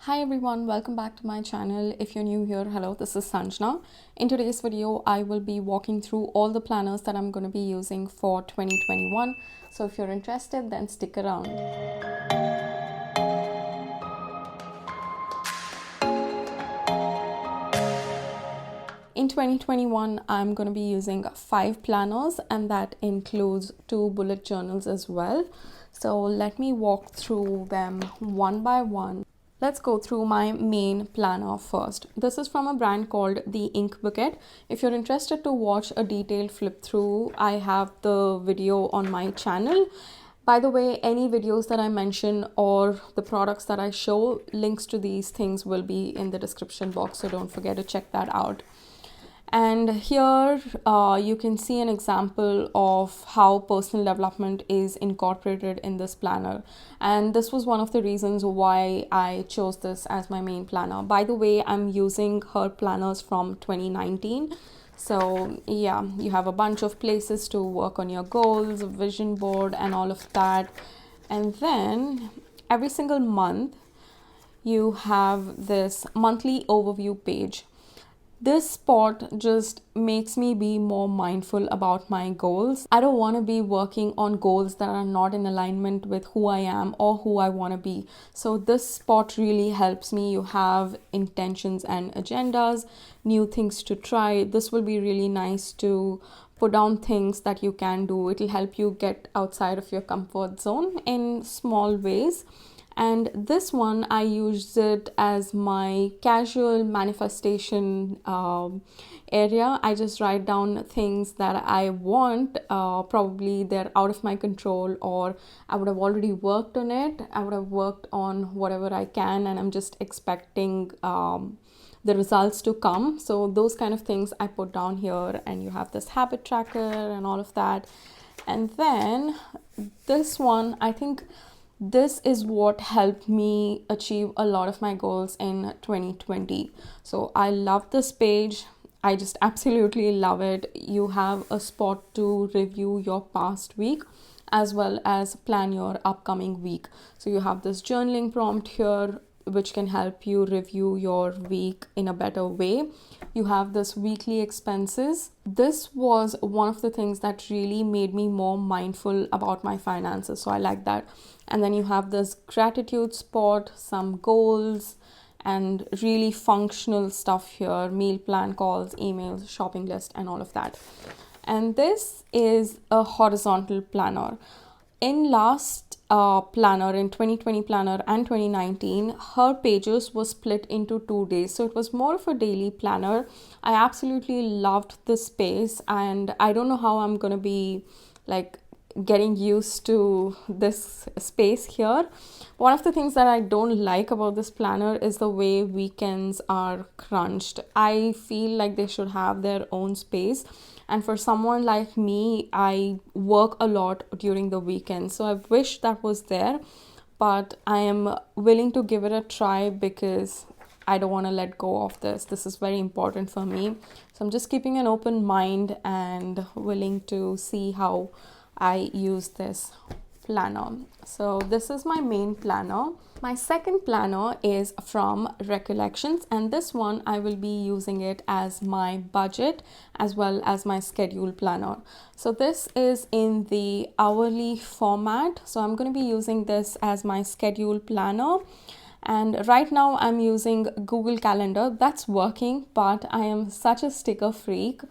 Hi everyone, welcome back to my channel. If you're new here, hello, this is Sanjana. In today's video, I will be walking through all the planners that I'm going to be using for 2021. So if you're interested, then stick around. In 2021, I'm going to be using 5 planners, and that includes 2 bullet journals as well. So let me walk through them one by one. Let's go through my main planner first. This is from a brand called The Ink Bucket. If you're interested to watch a detailed flip through, I have the video on my channel. By the way, any videos that I mention or the products that I show, links to these things will be in the description box, so don't forget to check that out. And here you can see an example of how personal development is incorporated in this planner. And this was one of the reasons why I chose this as my main planner. By the way, I'm using her planners from 2019. So yeah, you have a bunch of places to work on your goals, a vision board and all of that. And then every single month, you have this monthly overview page. This spot just makes me be more mindful about my goals. I don't want to be working on goals that are not in alignment with who I am or who I want to be. So this spot really helps me. You have intentions and agendas, new things to try. This will be really nice to put down things that you can do. It will help you get outside of your comfort zone in small ways. And this one, I use it as my casual manifestation area. I just write down things that I want. Probably they're out of my control, or I would have already worked on it. I would have worked on whatever I can, and I'm just expecting the results to come. So those kind of things I put down here, and you have this habit tracker and all of that. And then this one, I think this is what helped me achieve a lot of my goals in 2020. So I love this page. I just absolutely love it. You have a spot to review your past week as well as plan your upcoming week. So you have this journaling prompt here, which can help you review your week in a better way. You have this weekly expenses. This was one of the things that really made me more mindful about my finances. So I like that. And then you have this gratitude spot, some goals, and really functional stuff here, meal plan, calls, emails, shopping list, and all of that. And this is a horizontal planner. In last planner, in 2020 planner and 2019, her pages were split into 2 days. So it was more of a daily planner. I absolutely loved the space, and I don't know how I'm going to be like getting used to this space here. One of the things that I don't like about this planner is the way weekends are crunched. I feel like they should have their own space. And for someone like me, I work a lot during the weekend. So I wish that was there, but I am willing to give it a try because I don't want to let go of this. This is very important for me. So I'm just keeping an open mind and willing to see how I use this planner. So this is my main planner. My second planner is from Recollections, and this one I will be using it as my budget as well as my schedule planner. So this is in the hourly format. So I'm going to be using this as my schedule planner. And right now I'm using Google Calendar. That's working, but I am such a sticker freak.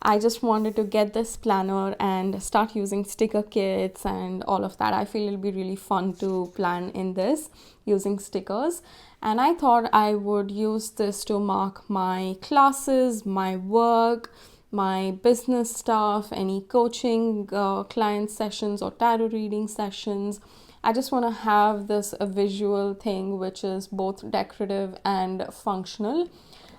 I just wanted to get this planner and start using sticker kits and all of that. I feel it'll be really fun to plan in this using stickers. And I thought I would use this to mark my classes, my work, my business stuff, any coaching client sessions or tarot reading sessions. I just want to have this a visual thing which is both decorative and functional.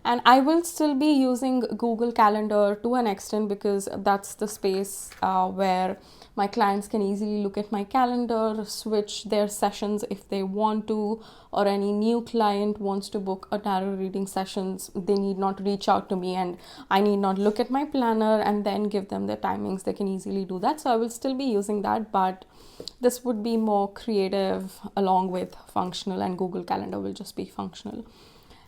And I will still be using Google Calendar to an extent because that's the space where my clients can easily look at my calendar, switch their sessions if they want to, or any new client wants to book a tarot reading sessions. They need not reach out to me and I need not look at my planner and then give them the timings. They can easily do that. So I will still be using that, but this would be more creative along with functional, and Google Calendar will just be functional.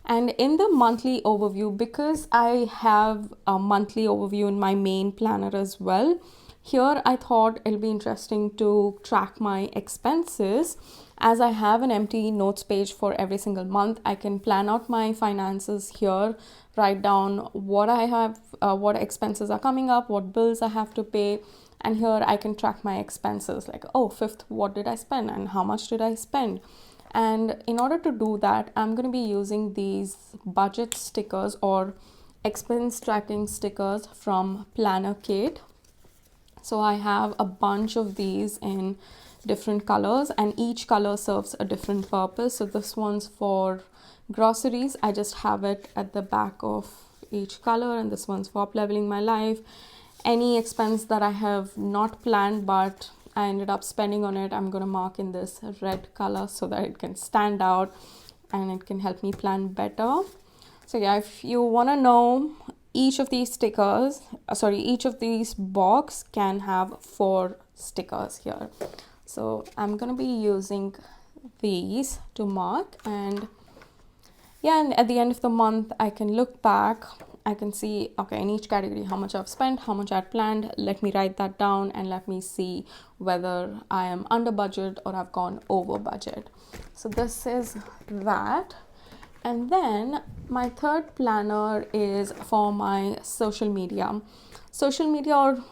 And in the monthly overview, because I have a monthly overview in my main planner as well, here I thought it'll be interesting to track my expenses. As I have an empty notes page for every single month, I can plan out my finances here, write down what I have, what expenses are coming up, what bills I have to pay. And here I can track my expenses like, oh, 5th, what did I spend and how much did I spend? And in order to do that, I'm going to be using these budget stickers or expense tracking stickers from Planner Kit. So I have a bunch of these in different colors, and each color serves a different purpose. So this one's for groceries. I just have it at the back of each color, and this one's for up leveling my life. Any expense that I have not planned but I ended up spending on it, I'm going to mark in this red color so that it can stand out and it can help me plan better. So yeah, if you want to know, each of these stickers, each of these box can have 4 stickers here. So I'm going to be using these to mark, and yeah, and at the end of the month, I can look back. I can see, okay, in each category, how much I've spent, how much I'd planned. Let me write that down and let me see whether I am under budget or I've gone over budget. So this is that. And then my third planner is for my social media. Social media or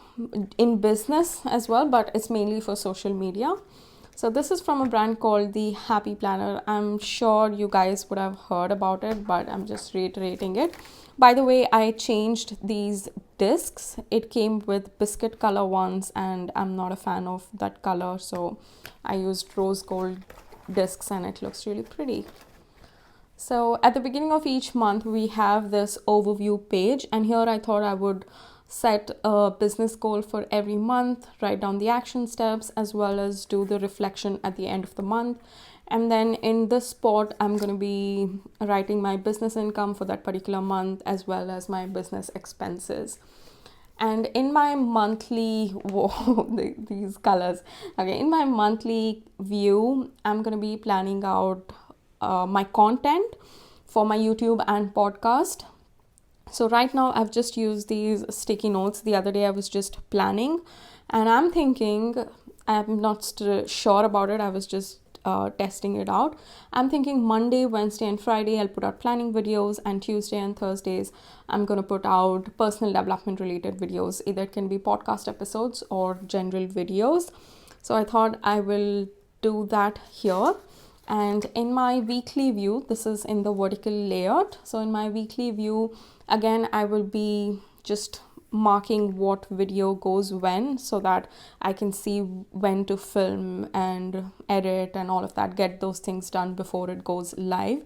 in business as well, but it's mainly for social media. So this is from a brand called the Happy Planner. I'm sure you guys would have heard about it, but I'm just reiterating it. By the way, I changed these discs. It came with biscuit color ones, and I'm not a fan of that color. So I used rose gold discs and it looks really pretty. So at the beginning of each month, we have this overview page, and here I thought I would set a business goal for every month, write down the action steps, as well as do the reflection at the end of the month. And then in this spot, I'm going to be writing my business income for that particular month, as well as my business expenses. And in my monthly, these colors, okay, in my monthly view, I'm going to be planning out my content for my YouTube and podcast. So right now I've just used these sticky notes. The other day I was just planning, and I'm thinking, I'm not sure about it. I was just testing it out. I'm thinking Monday, Wednesday and Friday I'll put out planning videos, and Tuesday and Thursdays I'm going to put out personal development related videos. Either it can be podcast episodes or general videos. So I thought I will do that here. And in my weekly view, this is in the vertical layout. So in my weekly view, again, I will be just marking what video goes when, so that I can see when to film and edit and all of that, get those things done before it goes live.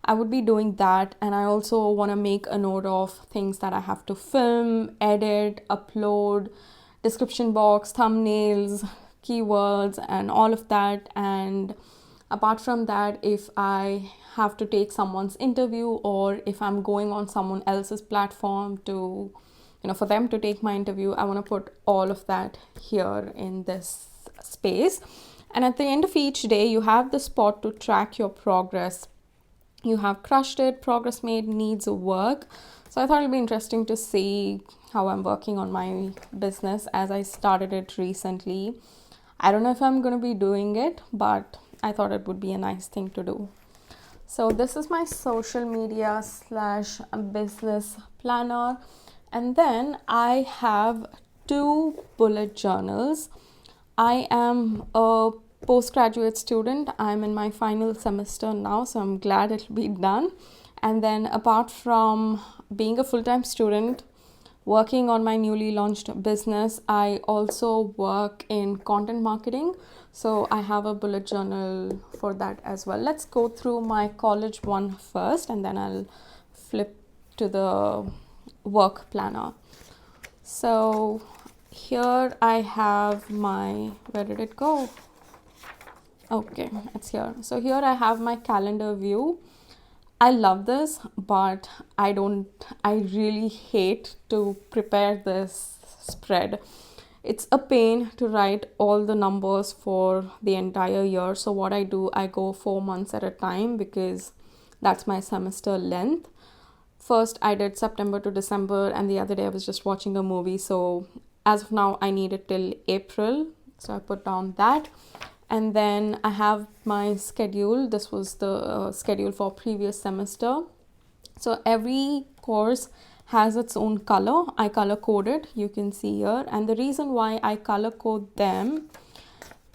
I would be doing that, and I also want to make a note of things that I have to film, edit, upload, description box, thumbnails, keywords and all of that. And apart from that, if I have to take someone's interview, or if I'm going on someone else's platform to, for them to take my interview, I want to put all of that here in this space. And at the end of each day, you have the spot to track your progress. You have crushed it, progress made, needs work. So I thought it'd be interesting to see how I'm working on my business as I started it recently. I don't know if I'm going to be doing it, but I thought it would be a nice thing to do. So this is my social media / business planner. And then I have 2 bullet journals. I am a postgraduate student. I'm in my final semester now, so I'm glad it'll be done. And then apart from being a full-time student, working on my newly launched business, I also work in content marketing. So I have a bullet journal for that as well. Let's go through my college one first, and then I'll flip to the work planner. So here I have my, where did it go? Okay, it's here. So here I have my calendar view. I love this, but I really hate to prepare this spread. it's a pain to write all the numbers for the entire year. So what I do, I go 4 months at a time because that's my semester length. First I did September to December, and the other day I was just watching a movie, so as of now I need it till April, so I put down that. And then I have my schedule. This was the schedule for previous semester. So every course has its own color. I color coded, you can see here. And the reason why I color code them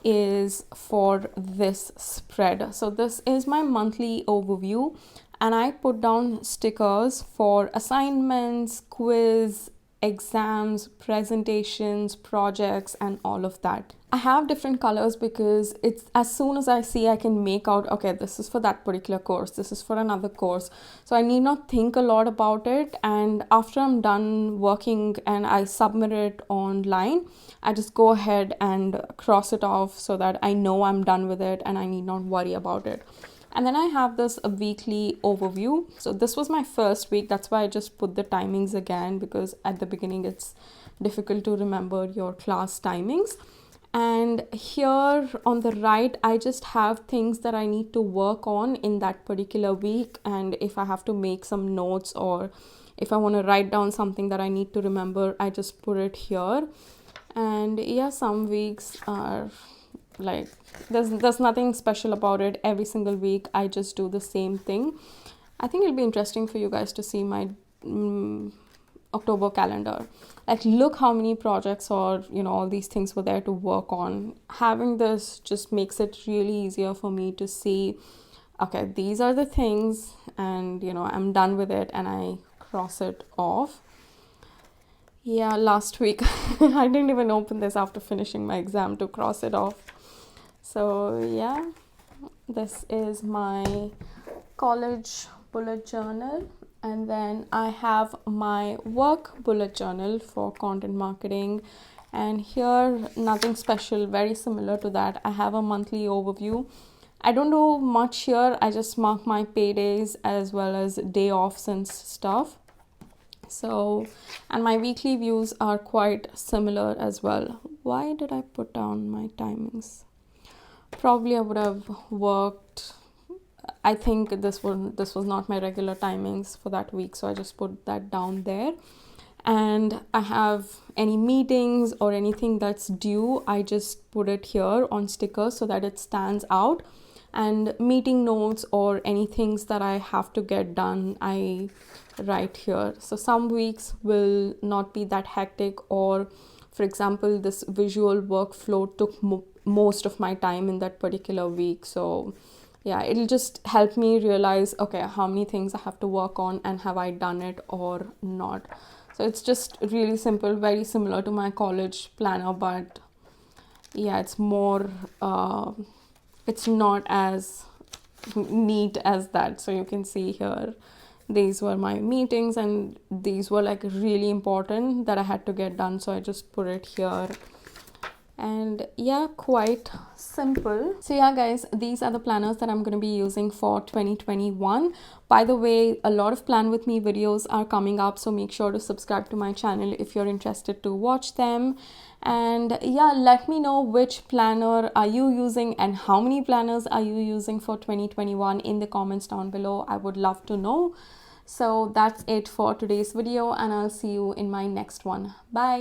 is for this spread. So this is my monthly overview, and I put down stickers for assignments, quiz, exams, presentations, projects, and all of that. I have different colors because it's as soon as I see, I can make out, okay, this is for that particular course, this is for another course. So I need not think a lot about it. And after I'm done working and I submit it online, I just go ahead and cross it off so that I know I'm done with it and I need not worry about it. And then I have this weekly overview. So this was my first week. That's why I just put the timings again, because at the beginning it's difficult to remember your class timings. And here on the right, I just have things that I need to work on in that particular week. And if I have to make some notes, or if I want to write down something that I need to remember, I just put it here. And yeah, some weeks are like, there's nothing special about it. Every single week I just do the same thing. I think it'll be interesting for you guys to see my October calendar. Like, look how many projects or all these things were there to work on. Having this just makes it really easier for me to see, okay, these are the things, and I'm done with it, and I cross it off. Yeah, last week I didn't even open this after finishing my exam to cross it off. So yeah, this is my college bullet journal. And then I have my work bullet journal for content marketing. And here, nothing special, very similar to that. I have a monthly overview. I don't do much here. I just mark my paydays as well as day offs and stuff. So, and my weekly views are quite similar as well. Why did I put down my timings? Probably I would have worked, I think this was not my regular timings for that week, so I just put that down there. And I have any meetings or anything that's due, I just put it here on stickers so that it stands out. And meeting notes or any things that I have to get done, I write here. So some weeks will not be that hectic, or for example, this visual workflow took most of my time in that particular week. So yeah, it'll just help me realize, okay, how many things I have to work on and have I done it or not. So it's just really simple, very similar to my college planner, but yeah, it's more, it's not as neat as that. So you can see here, these were my meetings, and these were like really important that I had to get done. So I just put it here. And yeah, quite simple. So yeah guys, these are the planners that I'm going to be using for 2021. By the way, a lot of plan with me videos are coming up, so make sure to subscribe to my channel if you're interested to watch them. And yeah, let me know which planner are you using and how many planners are you using for 2021 in the comments down below. I would love to know. So that's it for today's video, and I'll see you in my next one. Bye.